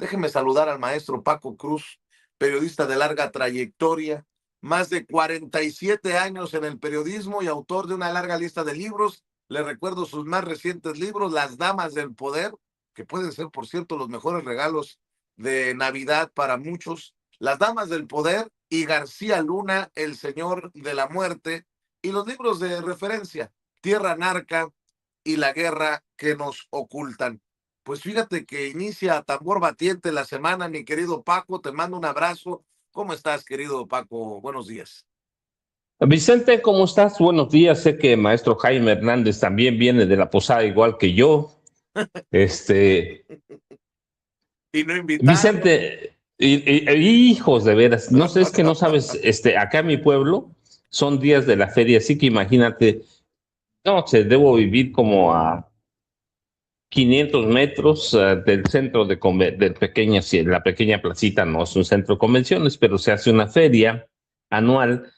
Déjeme saludar al maestro Paco Cruz, periodista de larga trayectoria, más de 47 años en el periodismo y autor de una larga lista de libros. Le recuerdo sus más recientes libros, Las Damas del Poder, que pueden ser, por cierto, los mejores regalos de Navidad para muchos. Las Damas del Poder y García Luna, El Señor de la Muerte, y los libros de referencia, Tierra Narca y La Guerra que nos ocultan. Pues fíjate que inicia a tambor batiente la semana, mi querido Paco, te mando un abrazo. ¿Cómo estás, querido Paco? Buenos días. Vicente, ¿cómo estás? Buenos días. Sé que maestro Jaime Hernández también viene de la posada igual que yo. Este, Y no invitaron. Vicente, hijos de veras, no sé, es que no sabes, acá en mi pueblo son días de la feria, así que imagínate, no sé, debo vivir como a 500 metros del centro la pequeña placita, no es un centro de convenciones, pero se hace una feria anual.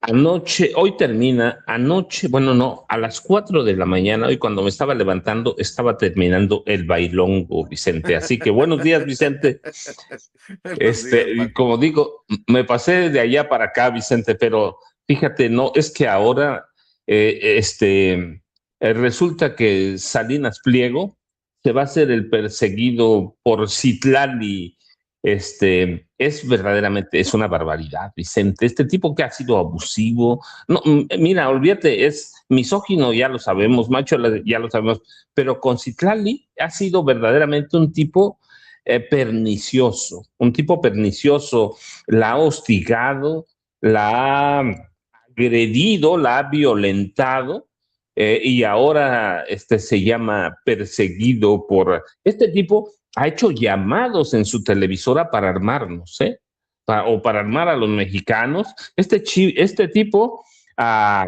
Anoche, hoy termina, anoche, bueno, no, a las 4 de la mañana, hoy cuando me estaba levantando, estaba terminando el bailongo, Vicente. Así que buenos días, Vicente. Buenos días, Y Paco. como digo, me pasé de allá para acá, Vicente, pero fíjate, no, es que ahora, resulta que Salinas Pliego se va a ser el perseguido por Citlali. Es verdaderamente, es una barbaridad, Vicente. Este tipo que ha sido abusivo, no, mira, olvídate, es misógino, ya lo sabemos, macho, ya lo sabemos, pero con Citlali ha sido verdaderamente un tipo pernicioso, la ha hostigado, la ha agredido, la ha violentado, y ahora se llama perseguido por... Este tipo ha hecho llamados en su televisora para armarnos, o para armar a los mexicanos. Este tipo ha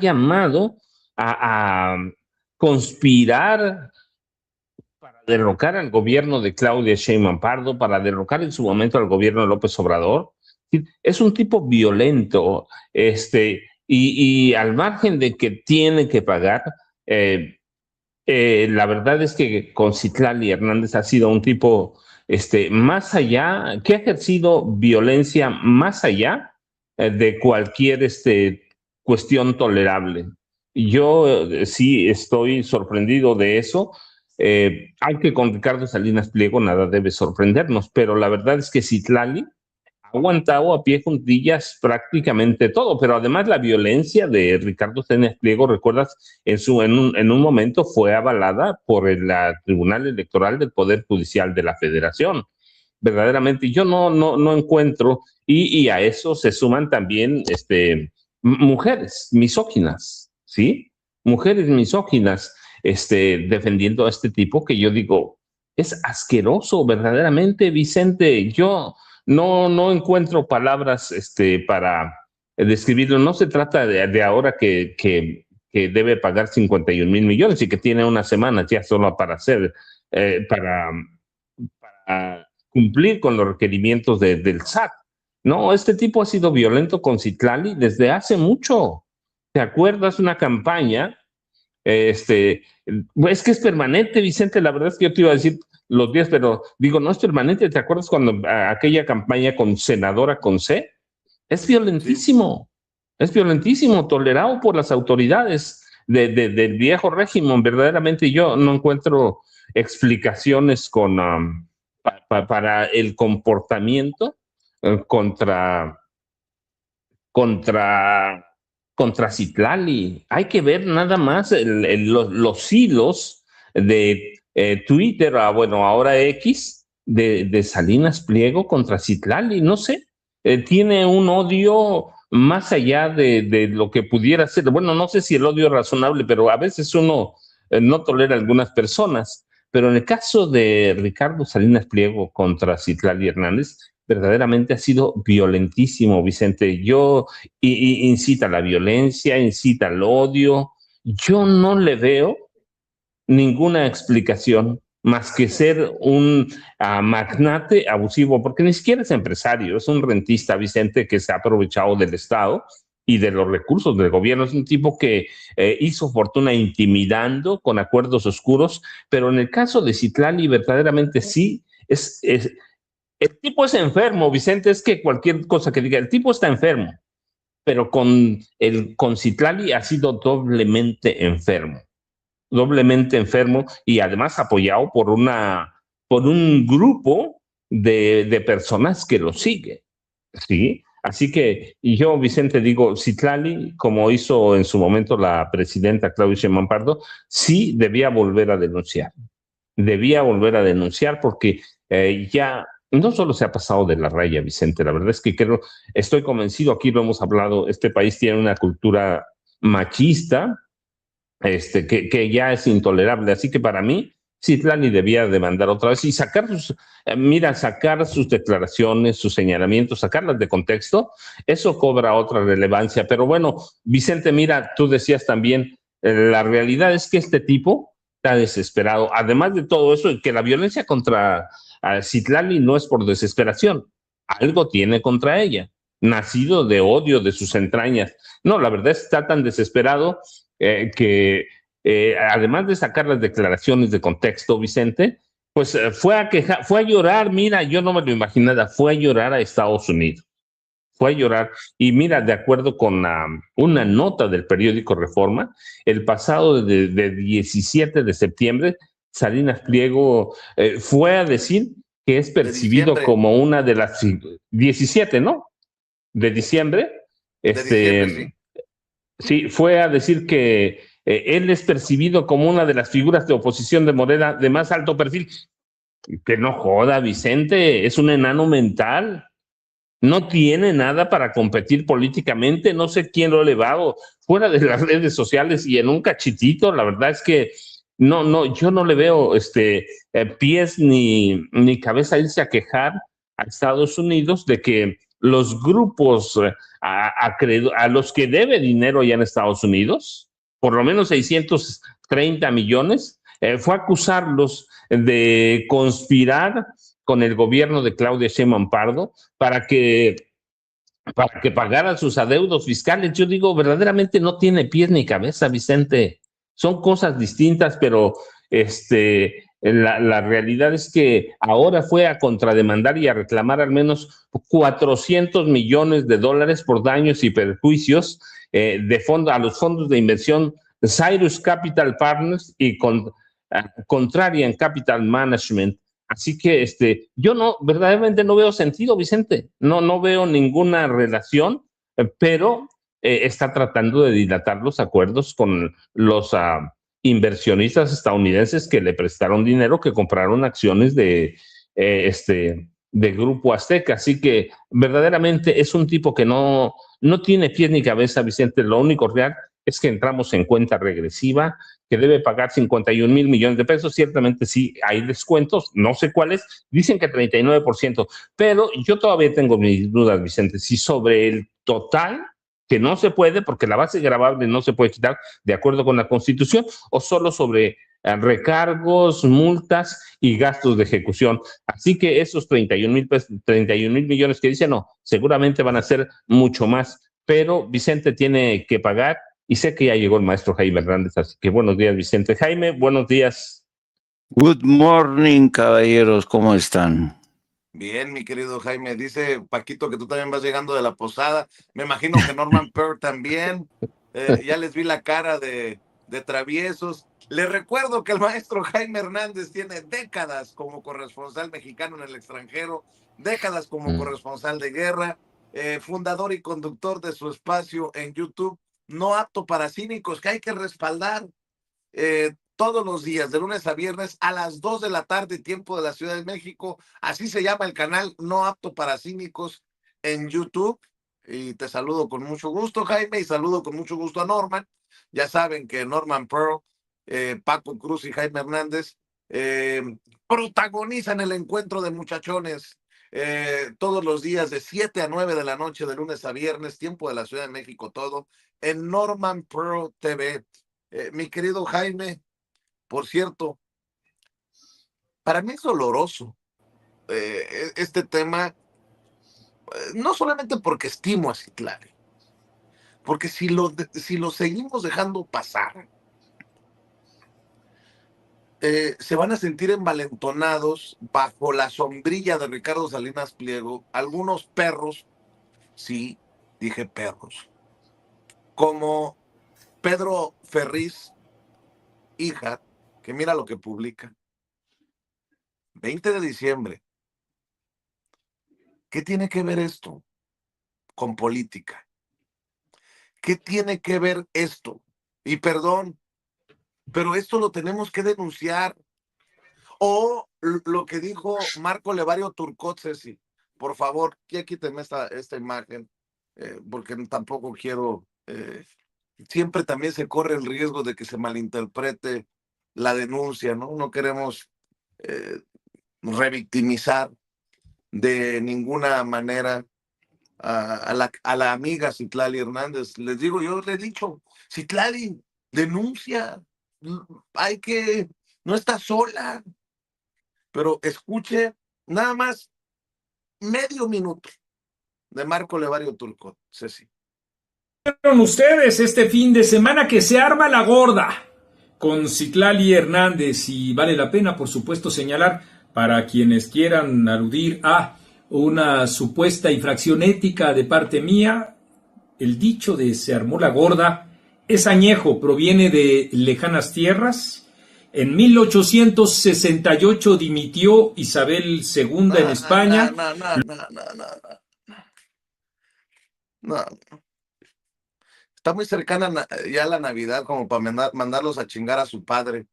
llamado a conspirar para derrocar al gobierno de Claudia Sheinbaum Pardo, para derrocar en su momento al gobierno de López Obrador. Es un tipo violento, y al margen de que tiene que pagar, la verdad es que con Citlali Hernández ha sido un tipo, más allá, que ha ejercido violencia más allá de cualquier cuestión tolerable. Yo sí estoy sorprendido de eso. Aunque con Ricardo Salinas Pliego nada debe sorprendernos, pero la verdad es que Citlali ha aguantado a pie juntillas prácticamente todo, pero además la violencia de Ricardo Salinas Pliego, recuerdas, en un momento fue avalada por el Tribunal Electoral del Poder Judicial de la Federación. Verdaderamente, yo no encuentro, y a eso se suman también mujeres misóginas, ¿sí? Mujeres misóginas, defendiendo a este tipo que yo digo, es asqueroso, verdaderamente, Vicente. Yo no encuentro palabras para describirlo. No se trata de ahora que debe pagar 51,000 millones y que tiene unas semanas ya solo para hacer, para cumplir con los requerimientos del SAT. No, este tipo ha sido violento con Citlali desde hace mucho. ¿Te acuerdas una campaña? Es que es permanente, Vicente. La verdad es que yo te iba a decir los días, pero digo, no es permanente. ¿Te acuerdas cuando aquella campaña con senadora con C? Es Sí. violentísimo, tolerado por las autoridades del viejo régimen. Verdaderamente yo no encuentro explicaciones para el comportamiento contra contra, contra Citlali. Hay que ver nada más los hilos de Twitter, bueno, ahora X, de Salinas Pliego contra Citlali. No sé, tiene un odio más allá de lo que pudiera ser. Bueno, no sé si el odio es razonable, pero a veces uno no tolera a algunas personas. Pero en el caso de Ricardo Salinas Pliego contra Citlali Hernández, verdaderamente ha sido violentísimo, Vicente. Incita a la violencia, incita al odio. Yo no le veo ninguna explicación más que ser un magnate abusivo, porque ni siquiera es empresario, es un rentista, Vicente, que se ha aprovechado del Estado y de los recursos del gobierno. Es un tipo que hizo fortuna intimidando con acuerdos oscuros, pero en el caso de Citlali verdaderamente sí, el tipo es enfermo, Vicente, es que cualquier cosa que diga, el tipo está enfermo, pero con Citlali ha sido doblemente enfermo y además apoyado por un grupo de personas que lo sigue, ¿sí? Así que, y yo, Vicente, digo, Citlali, como hizo en su momento la presidenta Claudia Sheinbaum Pardo, sí debía volver a denunciar porque ya no solo se ha pasado de la raya, Vicente, la verdad es que estoy convencido, aquí lo hemos hablado, este país tiene una cultura machista, que ya es intolerable. Así que para mí, Citlali debía demandar otra vez y sacar sus declaraciones, sus señalamientos, sacarlas de contexto, eso cobra otra relevancia. Pero bueno, Vicente, mira, tú decías también, la realidad es que este tipo está desesperado. Además de todo eso, que la violencia contra Citlali no es por desesperación, algo tiene contra ella, nacido de odio de sus entrañas. No, la verdad está tan desesperado que además de sacar las declaraciones de contexto, Vicente, pues fue a llorar, mira, yo no me lo imaginaba, fue a llorar a Estados Unidos, fue a llorar. Y mira, de acuerdo con una nota del periódico Reforma, el pasado de 17 de septiembre, Salinas Pliego fue a decir que es De percibido diciembre, como una de las 17, ¿no? De diciembre, de diciembre, sí. sí, fue a decir que él es percibido como una de las figuras de oposición de Morena de más alto perfil. Que no joda, Vicente, es un enano mental. No tiene nada para competir políticamente. No sé quién lo ha elevado fuera de las redes sociales y en un cachitito. La verdad es que yo no le veo pies ni cabeza a irse a quejar a Estados Unidos de que los grupos a los que debe dinero allá en Estados Unidos, por lo menos 630 millones, fue a acusarlos de conspirar con el gobierno de Claudia Sheinbaum Pardo para que pagaran sus adeudos fiscales. Yo digo, verdaderamente no tiene pies ni cabeza, Vicente. Son cosas distintas, pero la realidad es que ahora fue a contrademandar y a reclamar al menos 400 millones de dólares por daños y perjuicios a los fondos de inversión Cyrus Capital Partners y Contrarian Capital Management. Así que yo verdaderamente no veo sentido, Vicente, no veo ninguna relación, pero está tratando de dilatar los acuerdos con los inversionistas estadounidenses que le prestaron dinero, que compraron acciones de Grupo Azteca. Así que verdaderamente es un tipo que no tiene pies ni cabeza, Vicente. Lo único real es que entramos en cuenta regresiva, que debe pagar 51,000 millones de pesos. Ciertamente sí hay descuentos, no sé cuáles, dicen que 39%, pero yo todavía tengo mis dudas, Vicente, si sobre el total, que no se puede, porque la base gravable no se puede quitar de acuerdo con la Constitución, o solo sobre recargos, multas y gastos de ejecución. Así que esos 31,000 millones que dicen, no, seguramente van a ser mucho más, pero Vicente tiene que pagar y sé que ya llegó el maestro Jaime Hernández, así que buenos días, Vicente. Jaime, buenos días. Good morning, caballeros, ¿cómo están? Bien, mi querido Jaime. Dice Paquito que tú también vas llegando de la posada. Me imagino que Norman Pearl también. Ya les vi la cara de traviesos. Les recuerdo que el maestro Jaime Hernández tiene décadas como corresponsal mexicano en el extranjero, décadas como corresponsal de guerra, fundador y conductor de su espacio en YouTube, No Apto para Cínicos, que hay que respaldar. Todos los días, de lunes a viernes, a las 2 de la tarde, tiempo de la Ciudad de México. Así se llama el canal No Apto para Cínicos en YouTube. Y te saludo con mucho gusto, Jaime, y saludo con mucho gusto a Norman. Ya saben que Norman Pearl, Paco Cruz y Jaime Hernández eh, protagonizan el encuentro de muchachones todos los días de 7 a 9 de la noche, de lunes a viernes, tiempo de la Ciudad de México, todo en Norman Pearl TV. Mi querido Jaime, por cierto, para mí es doloroso este tema, no solamente porque estimo a Citlali, porque si lo seguimos dejando pasar, se van a sentir envalentonados bajo la sombrilla de Ricardo Salinas Pliego algunos perros, sí, dije perros, como Pedro Ferriz, hija, que mira lo que publica. 20 de diciembre. ¿Qué tiene que ver esto con política? ¿Qué tiene que ver esto? Y perdón, pero esto lo tenemos que denunciar. O lo que dijo Marco Levario Turcot, Ceci, por favor, ya quíteme esta imagen, porque tampoco quiero, siempre también se corre el riesgo de que se malinterprete la denuncia, ¿no? No queremos revictimizar de ninguna manera a la amiga Citlali Hernández. Les digo, yo le he dicho, Citlali, denuncia, hay que, no está sola, pero escuche nada más medio minuto de Marco Levario Turcot, Ceci. Ustedes este fin de semana que se arma la gorda con Citlali Hernández y vale la pena, por supuesto, señalar para quienes quieran aludir a una supuesta infracción ética de parte mía, el dicho de se armó la gorda es añejo, proviene de lejanas tierras. En 1868 dimitió Isabel II en España. No. Está muy cercana ya la Navidad como para mandarlos a chingar a su padre.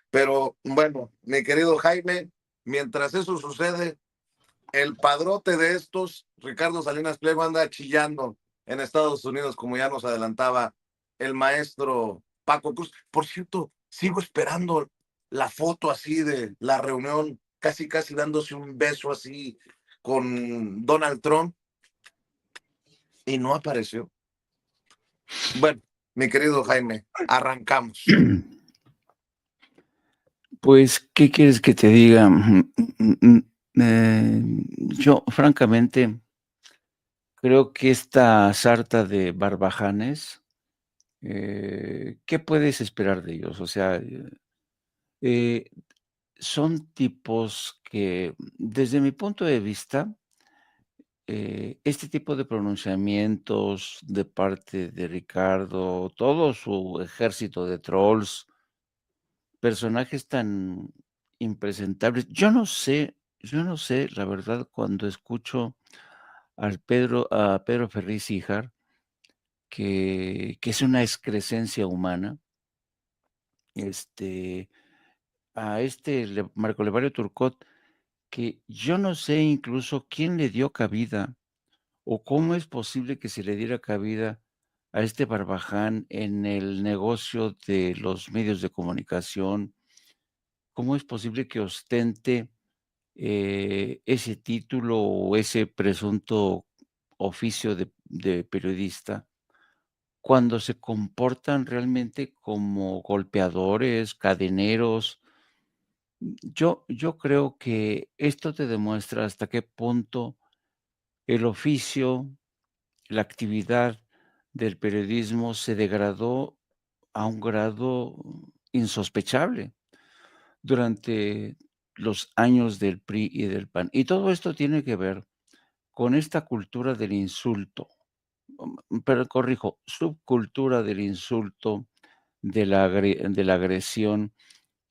Pero bueno, mi querido Jaime, mientras eso sucede, el padrote de estos, Ricardo Salinas Pliego, anda chillando en Estados Unidos, como ya nos adelantaba el maestro Paco Cruz. Por cierto, sigo esperando la foto así de la reunión, casi dándose un beso así con Donald Trump, y no apareció. Bueno, mi querido Jaime, arrancamos. Pues, ¿qué quieres que te diga? Yo, francamente, creo que esta sarta de barbajanes, ¿qué puedes esperar de ellos? O sea, son tipos que, desde mi punto de vista, este tipo de pronunciamientos de parte de Ricardo, todo su ejército de trolls, personajes tan impresentables. Yo no sé, la verdad, cuando escucho a Pedro Ferriz Híjar, que es una excrescencia humana, a Marco Levario Turcot, que yo no sé incluso quién le dio cabida o cómo es posible que se le diera cabida a este barbaján en el negocio de los medios de comunicación. ¿Cómo es posible que ostente ese título o ese presunto oficio de periodista cuando se comportan realmente como golpeadores, cadeneros? Yo creo que esto te demuestra hasta qué punto el oficio, la actividad del periodismo se degradó a un grado insospechable durante los años del PRI y del PAN. Y todo esto tiene que ver con esta cultura del insulto, pero corrijo, subcultura del insulto, de la agresión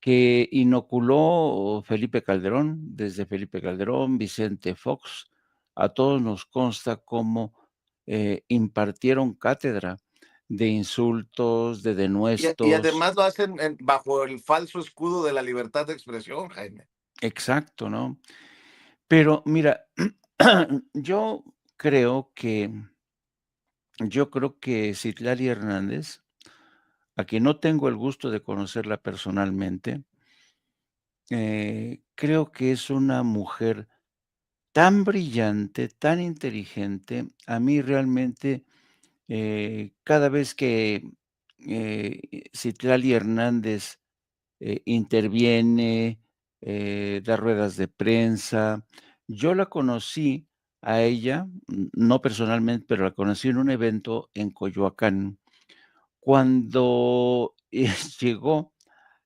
que inoculó Felipe Calderón, desde Felipe Calderón, Vicente Fox, a todos nos consta cómo impartieron cátedra de insultos, de Y denuestos. además lo hacen bajo el falso escudo de la libertad de expresión, Jaime. Exacto, ¿no? Pero mira, yo creo que Citlali Hernández, a quien no tengo el gusto de conocerla personalmente, creo que es una mujer tan brillante, tan inteligente. A mí realmente, cada vez que, Citlali Hernández, interviene, da ruedas de prensa. Yo la conocí a ella, no personalmente, pero la conocí en un evento en Coyoacán. Cuando llegó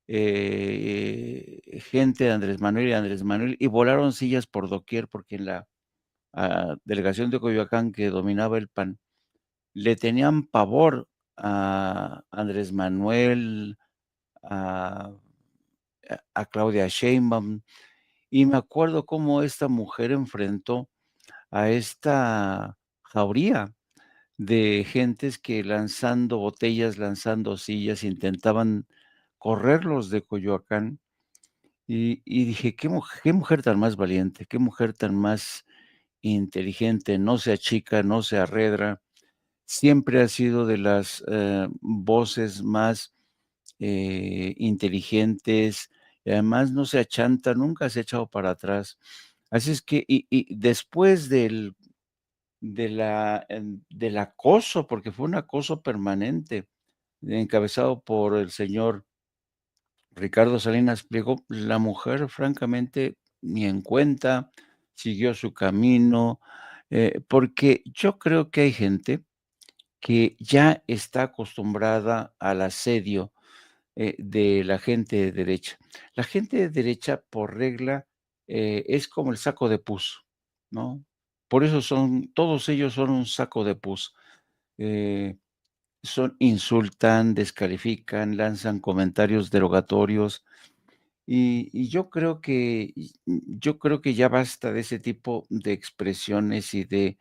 gente de Andrés Manuel y volaron sillas por doquier, porque en la delegación de Coyoacán que dominaba el PAN, le tenían pavor a Andrés Manuel, a Claudia Sheinbaum, y me acuerdo cómo esta mujer enfrentó a esta jauría de gentes que lanzando botellas, lanzando sillas, intentaban correrlos de Coyoacán. Y dije: qué mujer tan más valiente, qué mujer tan más inteligente, no se achica, no se arredra". Siempre ha sido de las, voces más, inteligentes, y además no se achanta, nunca se ha echado para atrás. Así es que y después del acoso, porque fue un acoso permanente, encabezado por el señor Ricardo Salinas Pliego, la mujer francamente ni en cuenta, siguió su camino, porque yo creo que hay gente que ya está acostumbrada al asedio, de la gente de derecha. La gente de derecha, por regla, es como el saco de pus, ¿no? Por eso todos ellos son un saco de pus. Eh, insultan, descalifican, lanzan comentarios derogatorios, y yo creo que ya basta de ese tipo de expresiones y de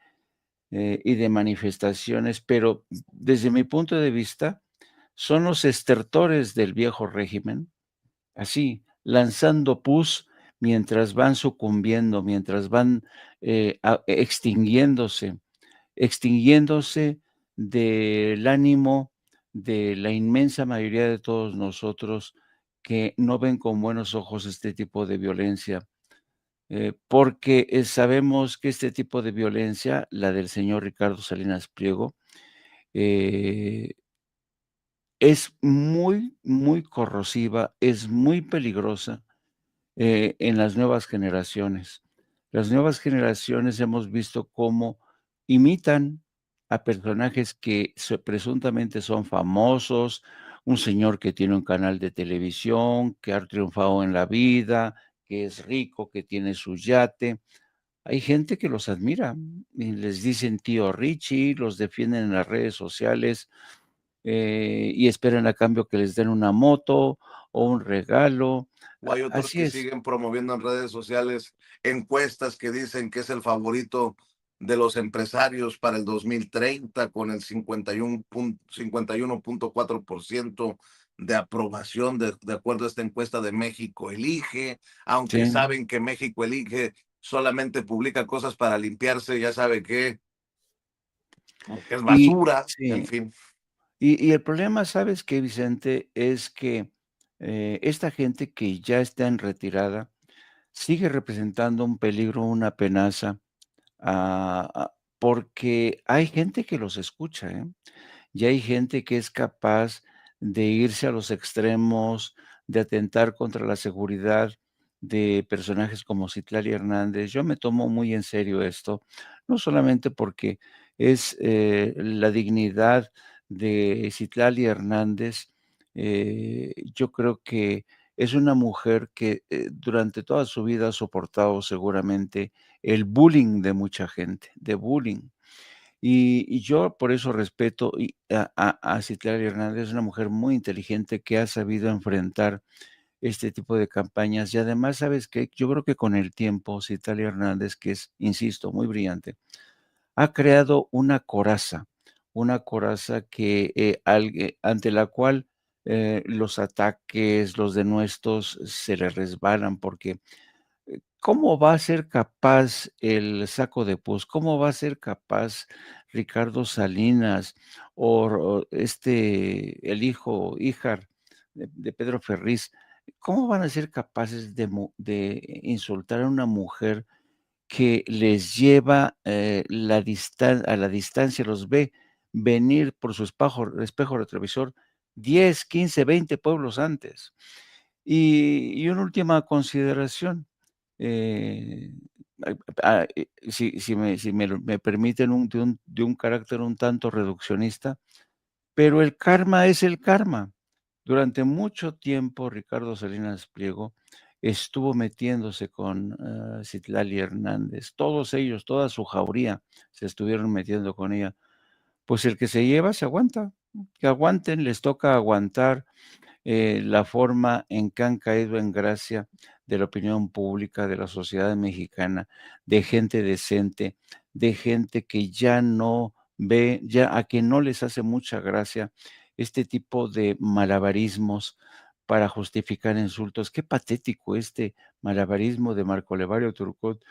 manifestaciones, pero desde mi punto de vista, son los estertores del viejo régimen, así, lanzando pus mientras van sucumbiendo, mientras van, extinguiéndose del ánimo de la inmensa mayoría de todos nosotros que no ven con buenos ojos este tipo de violencia, porque, sabemos que este tipo de violencia, la del señor Ricardo Salinas Pliego, eh, es muy, muy corrosiva, es muy peligrosa, en las nuevas generaciones. Las nuevas generaciones hemos visto cómo imitan a personajes que presuntamente son famosos, un señor que tiene un canal de televisión, que ha triunfado en la vida, que es rico, que tiene su yate. Hay gente que los admira y les dicen tío Richie, los defienden en las redes sociales, y esperan a cambio que les den una moto o un regalo. O hay otros Así que es. siguen promoviendo en redes sociales encuestas que dicen que es el favorito de los empresarios para el 2030 con el 51.4% de aprobación de acuerdo a esta encuesta de México Elige, aunque Sí. saben que México Elige solamente publica cosas para limpiarse, ya sabe que es Y basura, en sí, fin. y el problema, ¿sabes qué, Vicente? Es que, esta gente que ya está en retirada sigue representando un peligro, una amenaza, porque hay gente que los escucha, ¿eh? Y hay gente que es capaz de irse a los extremos, de atentar contra la seguridad de personajes como Citlali Hernández. Yo me tomo muy en serio esto, no solamente porque es, la dignidad de Citlali Hernández, yo creo que es una mujer que, durante toda su vida ha soportado seguramente el bullying de mucha gente, de bullying. Y yo por eso respeto a Citlali Hernández, es una mujer muy inteligente que ha sabido enfrentar este tipo de campañas. Y además, ¿sabes qué? Yo creo que con el tiempo, Citlali Hernández, que es, insisto, muy brillante, ha creado una coraza que, ante la cual, los ataques, los denuestos se le resbalan, porque ¿cómo va a ser capaz el Saco de Pus? ¿Cómo va a ser capaz Ricardo Salinas el hijo, Híjar de Pedro Ferriz? ¿Cómo van a ser capaces de insultar a una mujer que les lleva, a la distancia, los ve venir por su espejo retrovisor 10, 15, 20 pueblos antes? Y una última consideración, eh, si me permiten, de un carácter un tanto reduccionista, pero el karma es el karma. Durante mucho tiempo, Ricardo Salinas Pliego estuvo metiéndose con Citlali Hernández. Todos ellos, toda su jauría, se estuvieron metiendo con ella. Pues el que se lleva se aguanta. Que aguanten, les toca aguantar la forma en que han caído en gracia de la opinión pública, de la sociedad mexicana, de gente decente, de gente que ya no ve, ya a que no les hace mucha gracia este tipo de malabarismos para justificar insultos. Qué patético este malabarismo de Marco Levario Turcot.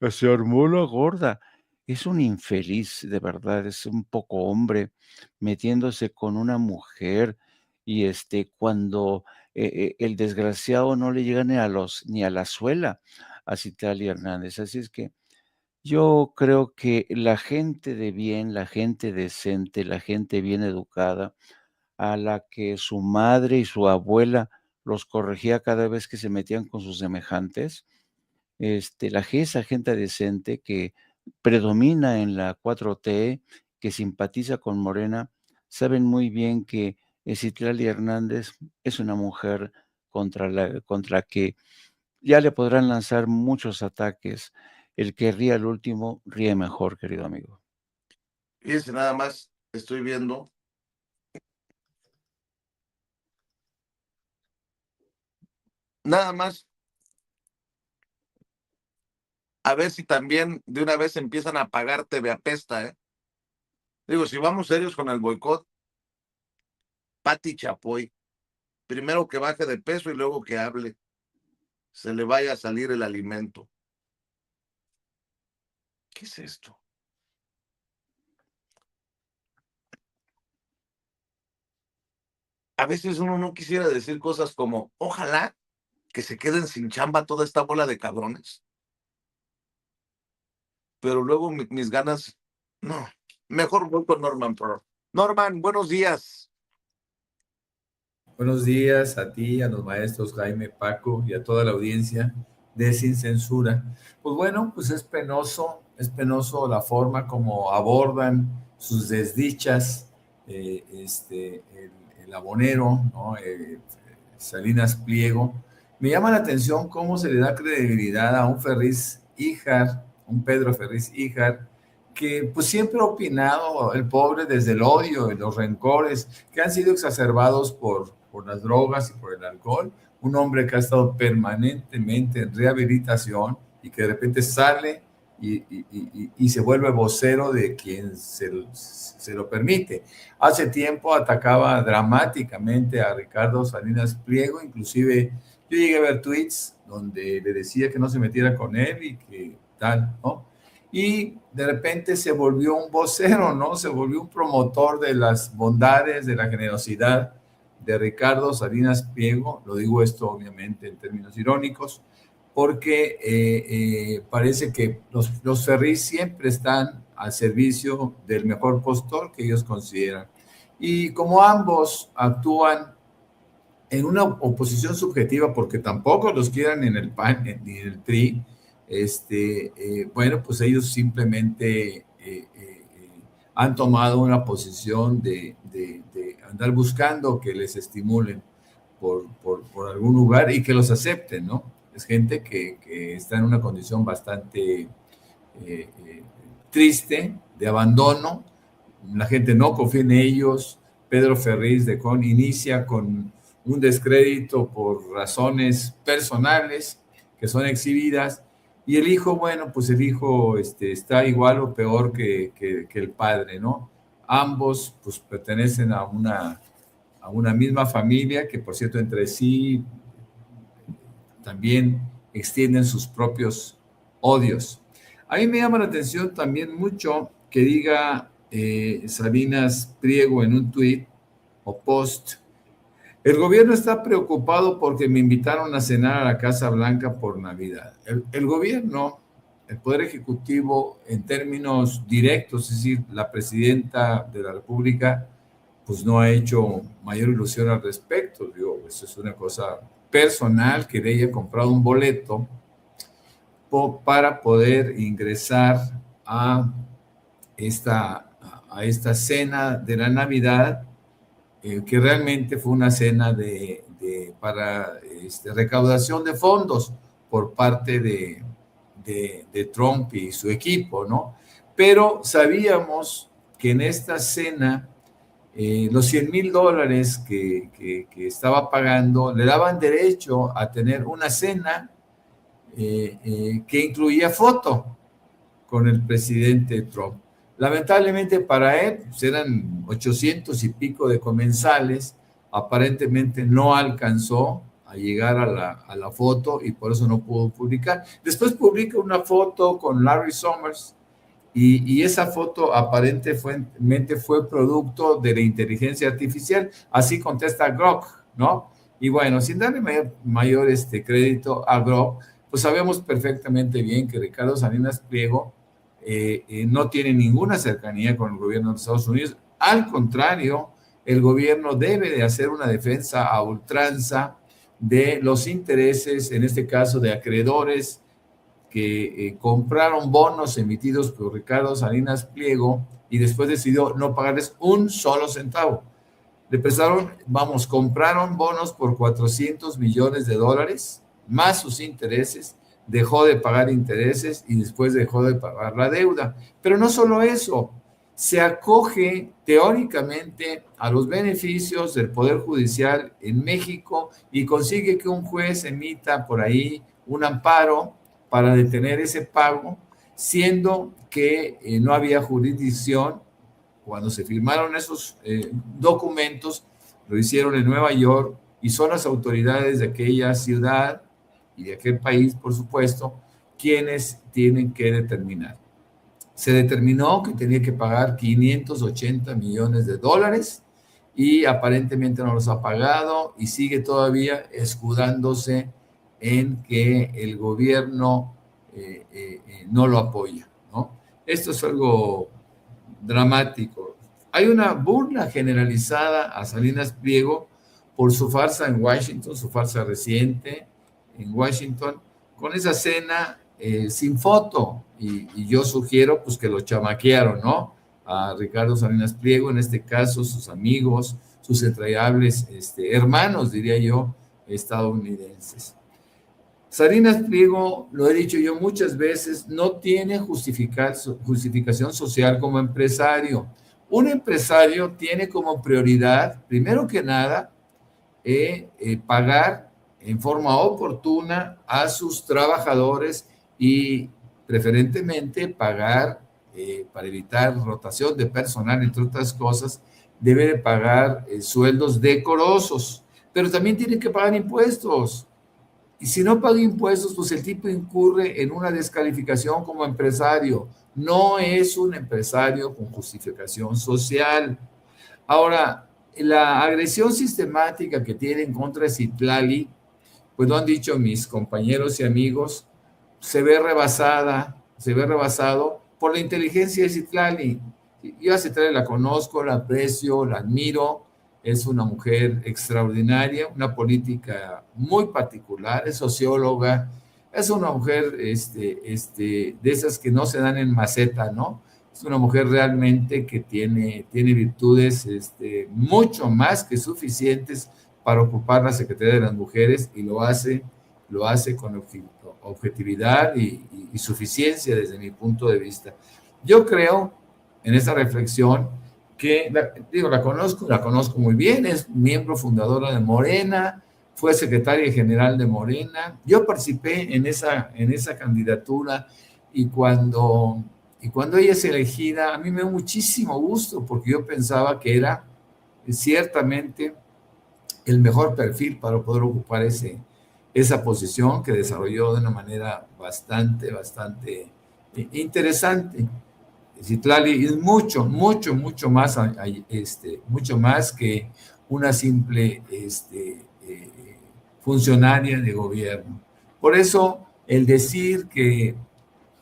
Se armó la gorda. Es un infeliz, de verdad, es un poco hombre metiéndose con una mujer y cuando el desgraciado no le llega ni a la suela a Citlali Hernández. Así es que yo creo que la gente de bien, la gente decente, la gente bien educada, a la que su madre y su abuela los corregía cada vez que se metían con sus semejantes, esa gente decente que predomina en la 4T, que simpatiza con Morena, saben muy bien que Citlali Hernández es una mujer contra que ya le podrán lanzar muchos ataques. El que ríe al último, ríe mejor, querido amigo. Fíjense, nada más estoy viendo. Nada más. A ver si también de una vez empiezan a pagar TV Apesta, ¿eh? Digo, si vamos serios con el boicot, Pati Chapoy, primero que baje de peso y luego que hable, se le vaya a salir el alimento. ¿Qué es esto? A veces uno no quisiera decir cosas como, ojalá que se queden sin chamba toda esta bola de cabrones. Pero luego mis ganas, no, mejor voy con Norman Pearl. Norman, buenos días. Buenos días a ti, a los maestros Jaime, Paco y a toda la audiencia de Sin Censura. Pues bueno, pues es penoso la forma como abordan sus desdichas, el abonero, ¿no? Salinas Pliego. Me llama la atención cómo se le da credibilidad a un Ferriz Híjar, un Pedro Ferriz Híjar, que pues siempre ha opinado el pobre desde el odio y los rencores que han sido exacerbados por las drogas y por el alcohol, un hombre que ha estado permanentemente en rehabilitación y que de repente sale y se vuelve vocero de quien se lo permite. Hace tiempo atacaba dramáticamente a Ricardo Salinas Pliego, inclusive yo llegué a ver tweets donde le decía que no se metiera con él y que tal, ¿no? Y de repente se volvió un vocero, ¿no? Se volvió un promotor de las bondades, de la generosidad de Ricardo Salinas Pliego. Lo digo esto obviamente en términos irónicos, porque parece que los Ferriz siempre están al servicio del mejor postor que ellos consideran. Y como ambos actúan en una oposición subjetiva, porque tampoco los quieran en el PAN ni en el PRI, bueno, pues ellos simplemente han tomado una posición de andar buscando que les estimulen por algún lugar y que los acepten, ¿no? Es gente que está en una condición bastante triste, de abandono. La gente no confía en ellos. Pedro Ferriz de Con inicia con un descrédito por razones personales que son exhibidas. Y el hijo, bueno, pues el hijo está igual o peor que el padre, ¿no? Ambos pues pertenecen a una misma familia que, por cierto, entre sí también extienden sus propios odios. A mí me llama la atención también mucho que diga Salinas Pliego en un tuit o post: el gobierno está preocupado porque me invitaron a cenar a la Casa Blanca por Navidad. El gobierno, el Poder Ejecutivo, en términos directos, es decir, la presidenta de la República, pues no ha hecho mayor ilusión al respecto. Digo, eso es una cosa personal, que le haya comprado un boleto, para poder ingresar a esta cena de la Navidad, que realmente fue una cena para recaudación de fondos por parte de Trump y su equipo, ¿no? Pero sabíamos que en esta cena los $100,000 que estaba pagando le daban derecho a tener una cena que incluía foto con el presidente Trump. Lamentablemente para él pues eran 800 y pico de comensales, aparentemente no alcanzó a llegar a la foto y por eso no pudo publicar. Después publica una foto con Larry Summers y esa foto aparentemente fue producto de la inteligencia artificial, así contesta Grok, ¿no? Y bueno, sin darle mayor crédito a Grok, pues sabemos perfectamente bien que Ricardo Salinas Pliego no tiene ninguna cercanía con el gobierno de Estados Unidos. Al contrario, el gobierno debe de hacer una defensa a ultranza de los intereses, en este caso de acreedores que compraron bonos emitidos por Ricardo Salinas Pliego y después decidió no pagarles un solo centavo. Compraron bonos por $400 millones, más sus intereses, dejó de pagar intereses y después dejó de pagar la deuda. Pero no solo eso, se acoge teóricamente a los beneficios del Poder Judicial en México y consigue que un juez emita por ahí un amparo para detener ese pago, siendo que no había jurisdicción. Cuando se firmaron esos documentos, lo hicieron en Nueva York y son las autoridades de aquella ciudad y de aquel país, por supuesto, quienes tienen que determinar. Se determinó que tenía que pagar $580 millones y aparentemente no los ha pagado y sigue todavía escudándose en que el gobierno no lo apoya, ¿no? Esto es algo dramático. Hay una burla generalizada a Salinas Pliego por su farsa en Washington, su farsa reciente en Washington, con esa cena sin foto, y yo sugiero pues que lo chamaquearon, ¿no? A Ricardo Salinas Pliego, en este caso sus amigos, sus entrañables hermanos, diría yo, estadounidenses. Salinas Pliego, lo he dicho yo muchas veces, no tiene justificación social como empresario. Un empresario tiene como prioridad, primero que nada, pagar en forma oportuna a sus trabajadores y preferentemente pagar, para evitar rotación de personal, entre otras cosas, debe de pagar sueldos decorosos, pero también tiene que pagar impuestos. Y si no paga impuestos, pues el tipo incurre en una descalificación como empresario. No es un empresario con justificación social. Ahora, la agresión sistemática que tiene en contra de Citlali, pues lo han dicho mis compañeros y amigos, se ve rebasado por la inteligencia de Citlali. Yo a Citlali la conozco, la aprecio, la admiro. Es una mujer extraordinaria, una política muy particular, es socióloga, es una mujer de esas que no se dan en maceta, ¿no? Es una mujer realmente que tiene virtudes mucho más que suficientes para ocupar la Secretaría de las Mujeres y lo hace con objetividad y suficiencia desde mi punto de vista. Yo creo en esa reflexión que, la conozco muy bien, es miembro fundadora de Morena, fue secretaria general de Morena. Yo participé en esa candidatura y cuando ella es elegida, a mí me dio muchísimo gusto porque yo pensaba que era ciertamente el mejor perfil para poder ocupar esa posición que desarrolló de una manera bastante interesante. Citlali es mucho más que una simple funcionaria de gobierno. Por eso, el decir que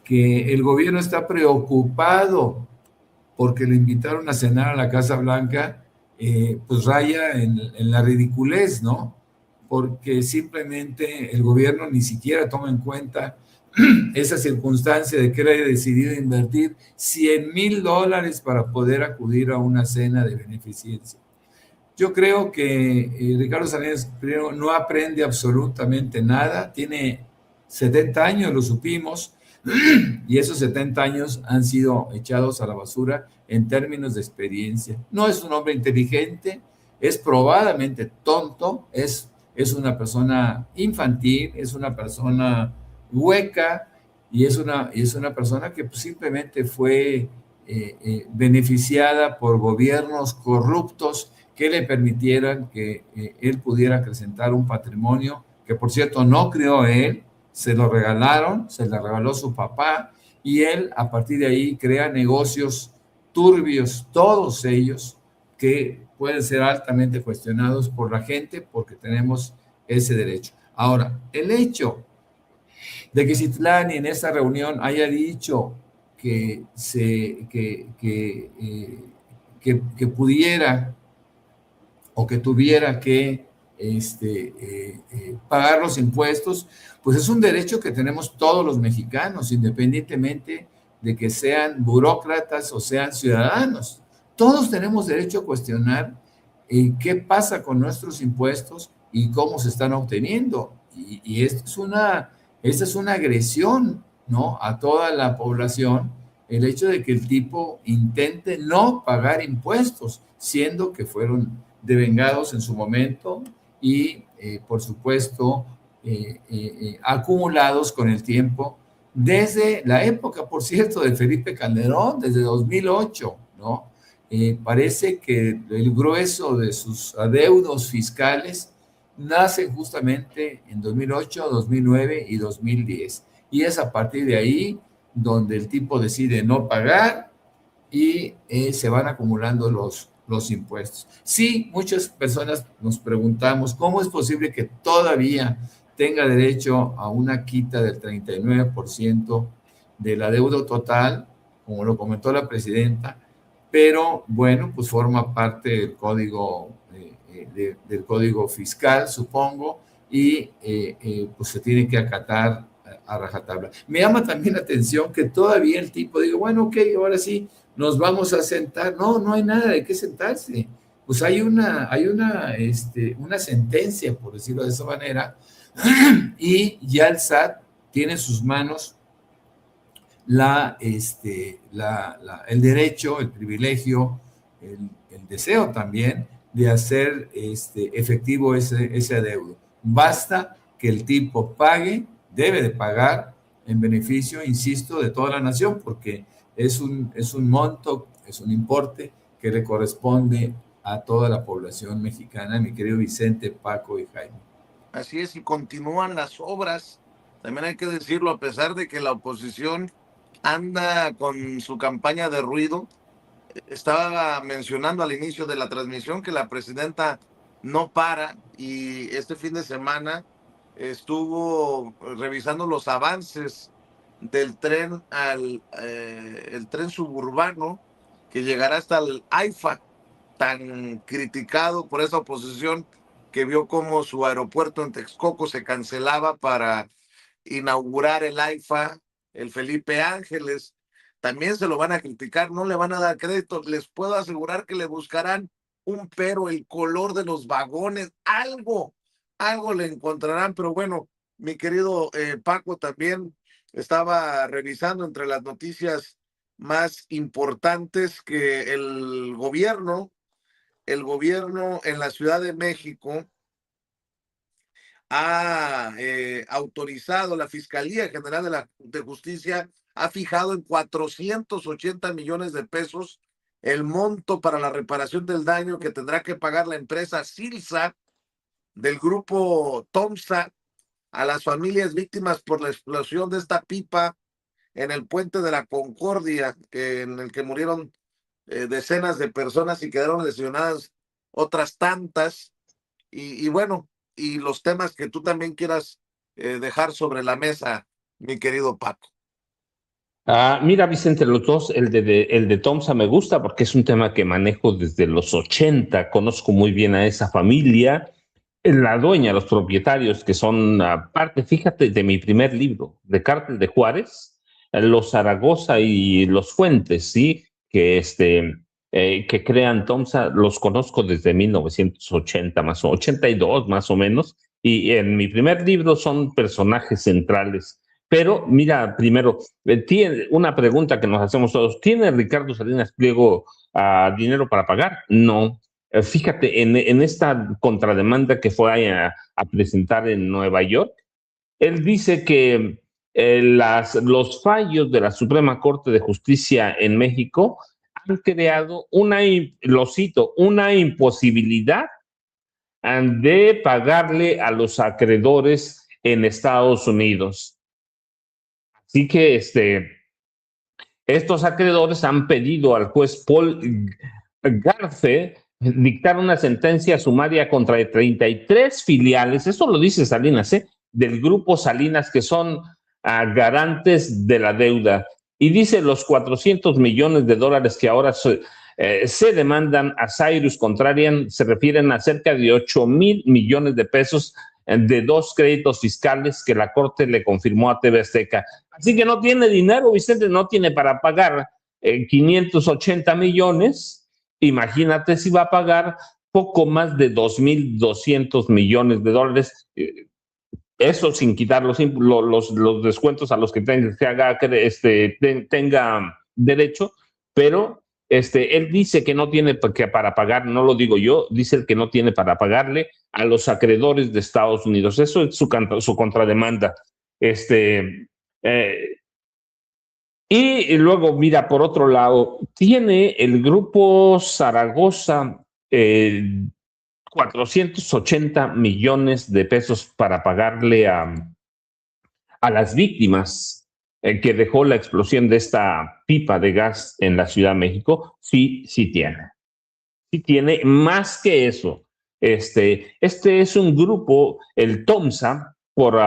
el gobierno está preocupado porque le invitaron a cenar a la Casa Blanca, pues raya en la ridiculez, ¿no? porque simplemente el gobierno ni siquiera toma en cuenta esa circunstancia de que él haya decidido invertir $100,000 para poder acudir a una cena de beneficencia. Yo creo que Ricardo Salinas Pliego no aprende absolutamente nada, tiene 70 años, lo supimos, y esos 70 años han sido echados a la basura en términos de experiencia. No es un hombre inteligente, es probadamente tonto, es una persona infantil, es una persona hueca y es una persona que pues, simplemente fue beneficiada por gobiernos corruptos que le permitieran que él pudiera acrecentar un patrimonio que, por cierto, no creó él, se lo regalaron, se le regaló su papá, y él a partir de ahí crea negocios turbios, todos ellos, que pueden ser altamente cuestionados por la gente porque tenemos ese derecho. Ahora, el hecho de que Citlani en esta reunión haya dicho que pudiera o que tuviera que pagar los impuestos, pues es un derecho que tenemos todos los mexicanos, independientemente de que sean burócratas o sean ciudadanos. Todos tenemos derecho a cuestionar qué pasa con nuestros impuestos y cómo se están obteniendo. Y esta es una agresión, ¿no?, a toda la población, el hecho de que el tipo intente no pagar impuestos, siendo que fueron devengados en su momento y, por supuesto, acumulados con el tiempo, desde la época, por cierto, de Felipe Calderón, desde 2008, ¿no? Parece que el grueso de sus adeudos fiscales nace justamente en 2008, 2009 y 2010. Y es a partir de ahí donde el tipo decide no pagar y se van acumulando los impuestos. Sí, muchas personas nos preguntamos cómo es posible que todavía tenga derecho a una quita del 39% de la deuda total, como lo comentó la presidenta, pero bueno, pues forma parte del código, del código fiscal, supongo, y pues se tiene que acatar a rajatabla. Me llama también la atención que todavía el tipo diga, bueno, ok, ahora sí, nos vamos a sentar. No, no hay nada de qué sentarse. Pues hay una sentencia, por decirlo de esa manera, y ya el SAT tiene en sus manos el derecho, el privilegio, el deseo también de hacer efectivo ese adeudo. Basta que el tipo pague, debe de pagar en beneficio, insisto, de toda la nación, porque es un monto, es un importe que le corresponde a toda la población mexicana, mi querido Vicente, Paco y Jaime. Así es, y continúan las obras, también hay que decirlo, a pesar de que la oposición anda con su campaña de ruido. Estaba mencionando al inicio de la transmisión que la presidenta no para, y este fin de semana estuvo revisando los avances del tren el tren suburbano que llegará hasta el AIFA, tan criticado por esa oposición que vio cómo su aeropuerto en Texcoco se cancelaba para inaugurar el AIFA, el Felipe Ángeles. También se lo van a criticar, no le van a dar crédito. Les puedo asegurar que le buscarán un pero, el color de los vagones, algo le encontrarán. Pero bueno, mi querido Paco, también estaba revisando entre las noticias más importantes que el gobierno en la Ciudad de México ha autorizado, la Fiscalía General de Justicia ha fijado en 480 millones de pesos el monto para la reparación del daño que tendrá que pagar la empresa Silsa del grupo Tomsa a las familias víctimas por la explosión de esta pipa en el puente de la Concordia, en el que murieron decenas de personas y quedaron lesionadas otras tantas. Y bueno, y los temas que tú también quieras dejar sobre la mesa, mi querido Paco. Mira, Vicente, los dos, el de Tomsa me gusta porque es un tema que manejo desde los 80, conozco muy bien a esa familia la dueña, los propietarios que son parte, fíjate, de mi primer libro, de Cártel de Juárez, los Zaragoza y los Fuentes, ¿sí? Que crean Tomsa, los conozco desde 1980, más o 82 más o menos, y en mi primer libro son personajes centrales. Pero mira, primero, tiene una pregunta que nos hacemos todos, ¿tiene Ricardo Salinas Pliego dinero para pagar? No. Fíjate, en esta contrademanda que fue a presentar en Nueva York, él dice que los fallos de la Suprema Corte de Justicia en México han creado lo cito, una imposibilidad de pagarle a los acreedores en Estados Unidos. Así que estos acreedores han pedido al juez Paul Garfe dictar una sentencia sumaria contra 33 filiales, eso lo dice Salinas, del grupo Salinas, que son garantes de la deuda. Y dice los 400 millones de dólares que ahora se demandan a Cyrus Contrarian, se refieren a cerca de 8,000 millones de pesos de 2 créditos fiscales que la Corte le confirmó a TV Azteca. Así que no tiene dinero, Vicente, no tiene para pagar 580 millones. Imagínate si va a pagar poco más de 2,200 millones de dólares. Eso sin quitar los descuentos a los que tenga derecho, pero él dice que no tiene para pagar, no lo digo yo, dice el que no tiene para pagarle a los acreedores de Estados Unidos. Eso es su contrademanda. Y luego, mira, por otro lado, tiene el grupo Zaragoza 480 millones de pesos para pagarle a las víctimas que dejó la explosión de esta pipa de gas en la Ciudad de México. Sí tiene. Sí tiene más que eso. Este es un grupo, el TOMSA, por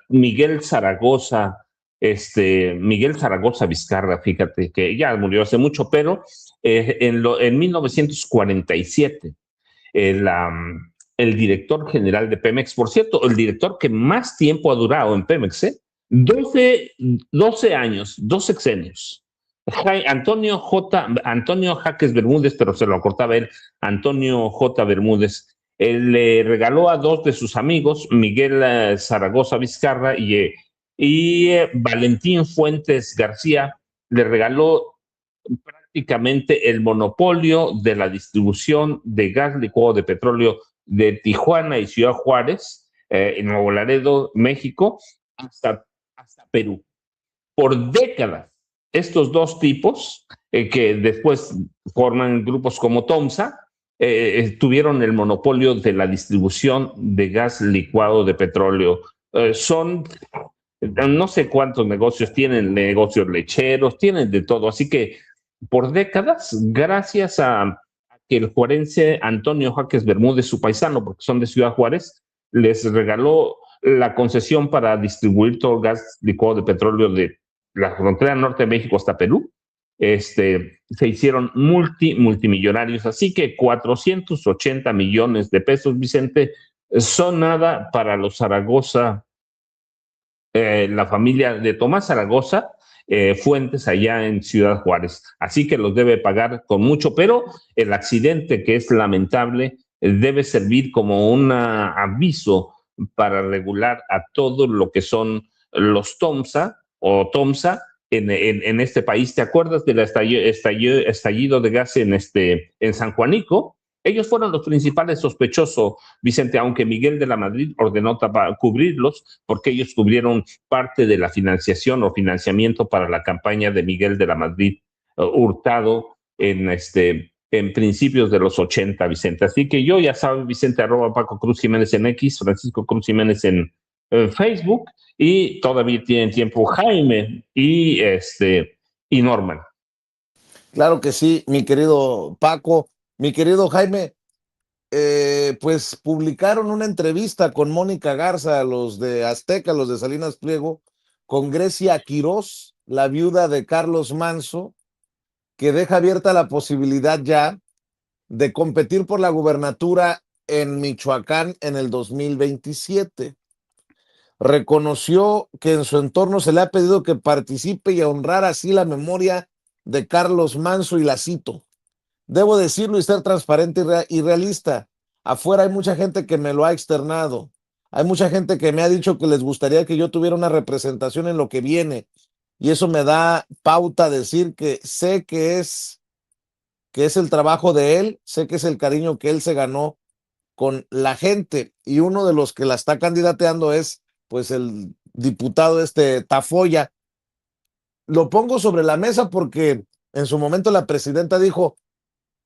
Miguel Zaragoza Vizcarra, fíjate que ya murió hace mucho, pero en 1947 el director general de Pemex, por cierto, el director que más tiempo ha durado en Pemex, 12 años, 2 sexenios. Antonio Jaques Bermúdez, pero se lo acortaba él, Antonio J. Bermúdez, él le regaló a 2 de sus amigos, Miguel Zaragoza Vizcarra y Valentín Fuentes García, le regaló prácticamente el monopolio de la distribución de gas licuado de petróleo de Tijuana y Ciudad Juárez, en Nuevo Laredo, México, hasta Perú. Por décadas, estos 2 tipos, que después forman grupos como TOMSA, tuvieron el monopolio de la distribución de gas licuado de petróleo. Son no sé cuántos negocios tienen, negocios lecheros, tienen de todo. Así que por décadas, gracias a que el juarense Antonio Jaques Bermúdez, su paisano, porque son de Ciudad Juárez, les regaló la concesión para distribuir todo el gas licuado de petróleo de la frontera norte de México hasta Perú. Se hicieron multimillonarios. Así que 480 millones de pesos, Vicente, son nada para los Zaragoza, la familia de Tomás Zaragoza Fuentes allá en Ciudad Juárez. Así que los debe pagar con mucho, pero el accidente, que es lamentable, debe servir como un aviso para regular a todo lo que son los TOMSA o TOMSA en este país. ¿Te acuerdas del estallido de gas en San Juanico? Ellos fueron los principales sospechosos, Vicente, aunque Miguel de la Madrid ordenó cubrirlos, porque ellos cubrieron parte de la financiación o financiamiento para la campaña de Miguel de la Madrid Hurtado en principios de los 80, Vicente. Así que yo, ya saben, Vicente, @ Paco Cruz Jiménez en X, Francisco Cruz Jiménez en Facebook, y todavía tienen tiempo Jaime y Norman. Claro que sí, mi querido Paco. Mi querido Jaime, pues publicaron una entrevista con Mónica Garza, los de Azteca, los de Salinas Pliego, con Grecia Quirós, la viuda de Carlos Manso, que deja abierta la posibilidad ya de competir por la gubernatura en Michoacán en el 2027. Reconoció que en su entorno se le ha pedido que participe y honrar así la memoria de Carlos Manso, y la cito: debo decirlo y ser transparente y realista. Afuera hay mucha gente que me lo ha externado. Hay mucha gente que me ha dicho que les gustaría que yo tuviera una representación en lo que viene. Y eso me da pauta a decir que sé que es el trabajo de él, sé que es el cariño que él se ganó con la gente. Y uno de los que la está candidateando es pues el diputado Tafoya. Lo pongo sobre la mesa porque en su momento la presidenta dijo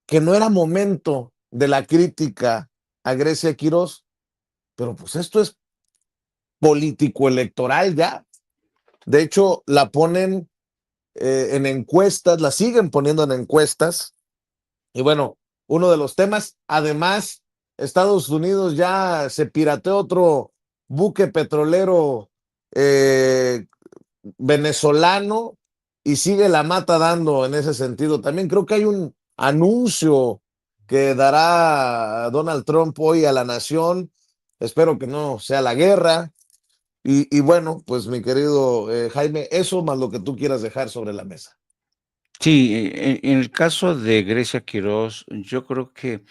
que no era momento de la crítica a Grecia Quirós, pero pues esto es político electoral ya. De hecho, la ponen en encuestas, la siguen poniendo en encuestas. Y bueno, uno de los temas, además, Estados Unidos ya se pirateó otro buque petrolero venezolano y sigue la mata dando en ese sentido. También creo que hay un anuncio que dará Donald Trump hoy a la nación. Espero que no sea la guerra. Y bueno, pues mi querido Jaime, eso más lo que tú quieras dejar sobre la mesa. Sí, en el caso de Grecia Quirós, yo creo que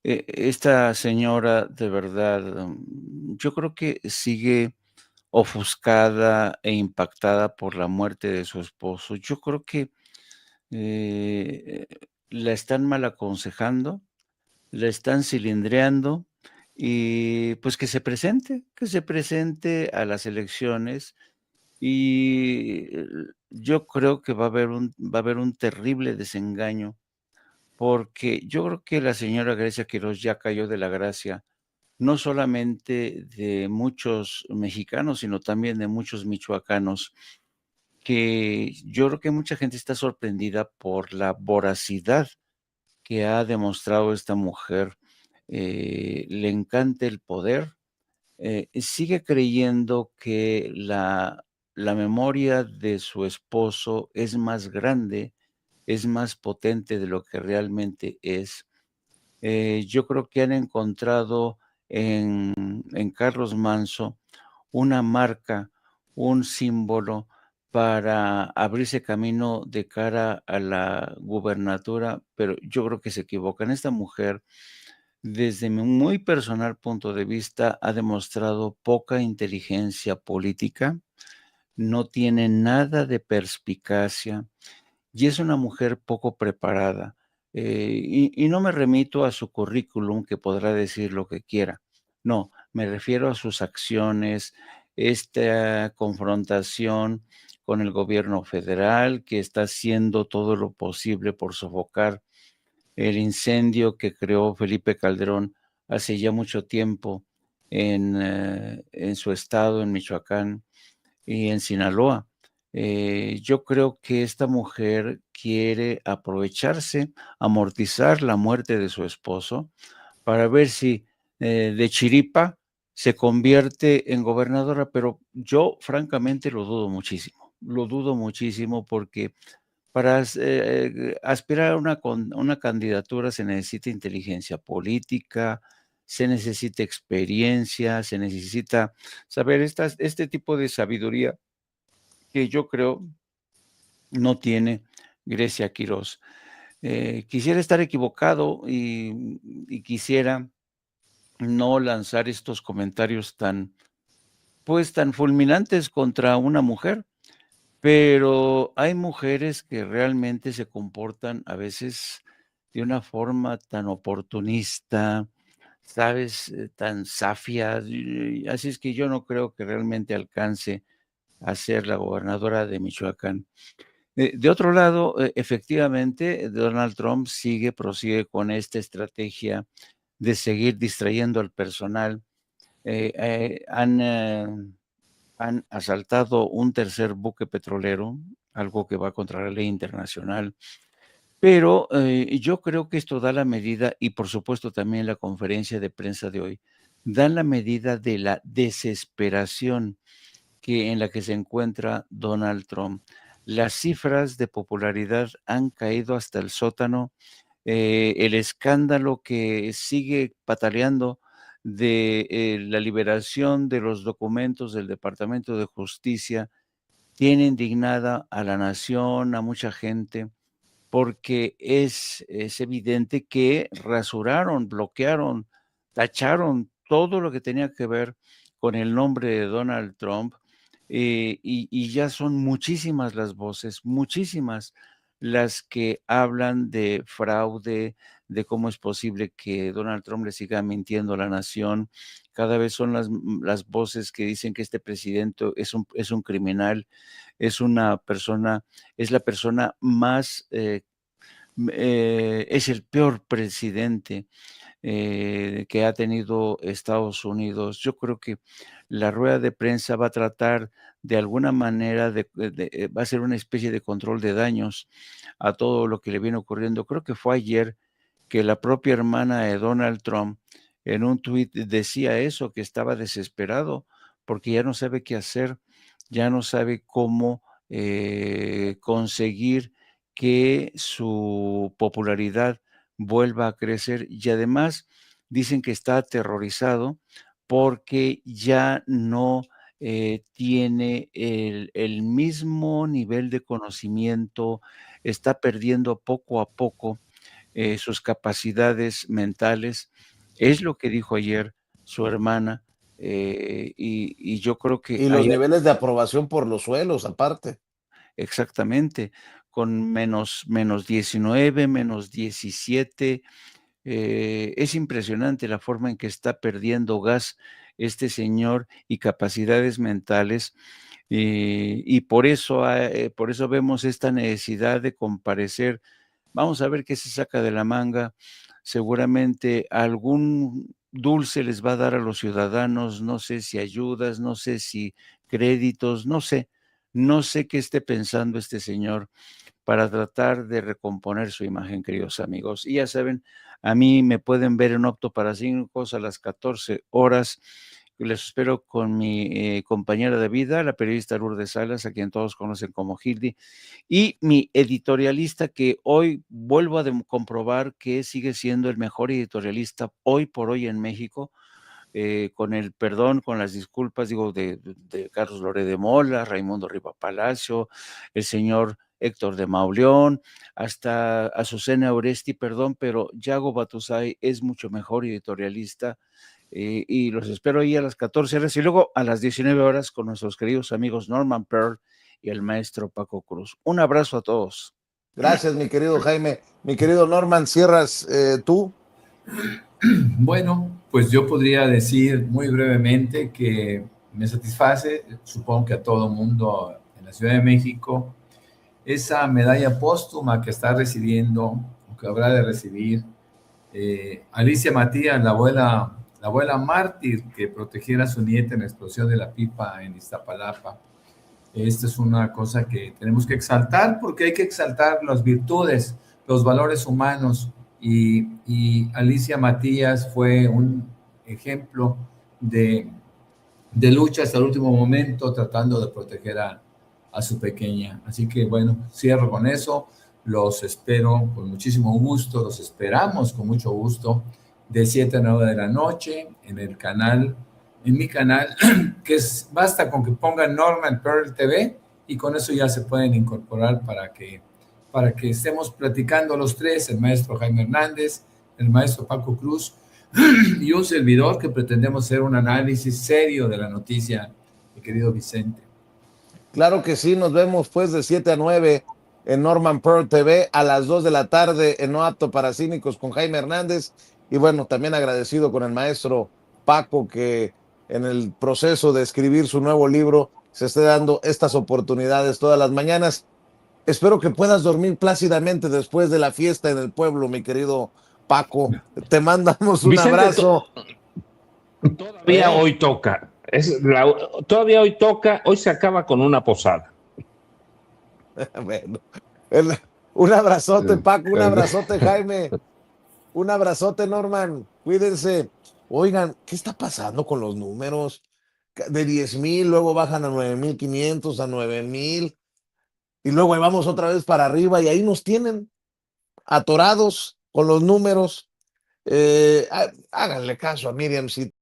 esta señora de verdad, yo creo que sigue ofuscada e impactada por la muerte de su esposo. Yo creo que eh, la están mal aconsejando, la están cilindreando y pues que se presente a las elecciones y yo creo que va a haber un terrible desengaño porque yo creo que la señora Grecia Quirós ya cayó de la gracia, no solamente de muchos mexicanos, sino también de muchos michoacanos, que yo creo que mucha gente está sorprendida por la voracidad que ha demostrado esta mujer. Le encanta el poder, sigue creyendo que la memoria de su esposo es más grande, es más potente de lo que realmente es. Yo creo que han encontrado en Carlos Manso una marca, un símbolo para abrirse camino de cara a la gubernatura, pero yo creo que se equivocan. Esta mujer, desde mi muy personal punto de vista, ha demostrado poca inteligencia política, no tiene nada de perspicacia y es una mujer poco preparada. Y no me remito a su currículum, que podrá decir lo que quiera. No, me refiero a sus acciones, esta confrontación con el gobierno federal, que está haciendo todo lo posible por sofocar el incendio que creó Felipe Calderón hace ya mucho tiempo en su estado, en Michoacán y en Sinaloa. Yo creo que esta mujer quiere aprovecharse, amortizar la muerte de su esposo para ver si de chiripa se convierte en gobernadora, pero yo francamente lo dudo muchísimo porque para aspirar a una candidatura se necesita inteligencia política, se necesita experiencia, se necesita saber este tipo de sabiduría que yo creo no tiene Grecia Quirós. Quisiera estar equivocado y quisiera no lanzar estos comentarios tan fulminantes contra una mujer, pero hay mujeres que realmente se comportan a veces de una forma tan oportunista, ¿sabes? Tan zafia, así es que yo no creo que realmente alcance a ser la gobernadora de Michoacán. De otro lado, efectivamente, Donald Trump prosigue con esta estrategia de seguir distrayendo al personal. Eh, eh, han, eh, Han asaltado un tercer buque petrolero, algo que va contra la ley internacional. Pero yo creo que esto da la medida, y por supuesto también la conferencia de prensa de hoy, dan la medida de la desesperación en la que se encuentra Donald Trump. Las cifras de popularidad han caído hasta el sótano. el escándalo que sigue pataleando de la liberación de los documentos del Departamento de Justicia tiene indignada a la nación, a mucha gente, porque es evidente que rasuraron, bloquearon, tacharon todo lo que tenía que ver con el nombre de Donald Trump, y ya son muchísimas las voces, muchísimas las que hablan de fraude, de cómo es posible que Donald Trump le siga mintiendo a la nación. Cada vez son las voces que dicen que este presidente es un criminal, es una persona, es la persona más es el peor presidente que ha tenido Estados Unidos. Yo creo que la rueda de prensa va a tratar de alguna manera va a ser una especie de control de daños a todo lo que le viene ocurriendo. Creo que fue ayer que la propia hermana de Donald Trump en un tuit decía eso, que estaba desesperado porque ya no sabe qué hacer, ya no sabe cómo conseguir que su popularidad vuelva a crecer, y además dicen que está aterrorizado porque ya no tiene el mismo nivel de conocimiento, está perdiendo poco a poco sus capacidades mentales. Es lo que dijo ayer su hermana, y yo creo que Y los hay niveles de aprobación por los suelos, aparte. exactamente, con menos 19, menos 17. Es impresionante la forma en que está perdiendo gas este señor y capacidades mentales, y por eso vemos esta necesidad de comparecer. Vamos a ver qué se saca de la manga. Seguramente algún dulce les va a dar a los ciudadanos, no sé si ayudas, no sé si créditos, no sé qué esté pensando este señor para tratar de recomponer su imagen, queridos amigos. Y ya saben, a mí me pueden ver en Opto para Cínicos a las 14 horas. Les espero con mi compañera de vida, la periodista Lourdes Salas, a quien todos conocen como Hildy, y mi editorialista, que hoy vuelvo a comprobar que sigue siendo el mejor editorialista hoy por hoy en México, con el perdón, con las disculpas, digo, de Carlos Loret de Mola, Raimundo Riva Palacio, el señor Héctor de Mauleón, hasta Azucena Oresti, perdón, pero Yago Batusay es mucho mejor editorialista, y los espero ahí a las 14 horas y luego a las 19 horas con nuestros queridos amigos Norman Pearl y el maestro Paco Cruz. Un abrazo a todos. Gracias, mi querido Jaime. Mi querido Norman, cierras tú. Bueno, pues yo podría decir muy brevemente que me satisface, supongo que a todo mundo en la Ciudad de México, esa medalla póstuma que está recibiendo, o que habrá de recibir, Alicia Matías, la abuela mártir que protegiera a su nieta en la explosión de la pipa en Iztapalapa. Esta es una cosa que tenemos que exaltar, porque hay que exaltar las virtudes, los valores humanos, y Alicia Matías fue un ejemplo de lucha hasta el último momento, tratando de proteger a su pequeña. Así que bueno, cierro con eso. Los espero con muchísimo gusto, los esperamos con mucho gusto, de 7 a 9 de la noche, en mi canal, que basta con que pongan Norman Pearl TV, y con eso ya se pueden incorporar para que estemos platicando los tres, el maestro Jaime Hernández, el maestro Paco Cruz, y un servidor, que pretendemos hacer un análisis serio de la noticia, mi querido Vicente. Claro que sí, nos vemos pues de 7 a 9 en Norman Pearl TV, a las 2 de la tarde en No Apto para Cínicos con Jaime Hernández. Y bueno, también agradecido con el maestro Paco, que en el proceso de escribir su nuevo libro se esté dando estas oportunidades todas las mañanas. Espero que puedas dormir plácidamente después de la fiesta en el pueblo, mi querido Paco. Te mandamos un Vicente, abrazo. Todavía hoy toca. Todavía hoy toca. Hoy se acaba con una posada. Bueno, un abrazote, Paco, un abrazote, Jaime, un abrazote, Norman. Cuídense. Oigan, ¿qué está pasando con los números? De 10,000, luego bajan a 9,500, a 9,000, y luego ahí vamos otra vez para arriba, y ahí nos tienen atorados. con los números. Háganle caso a Miriam, si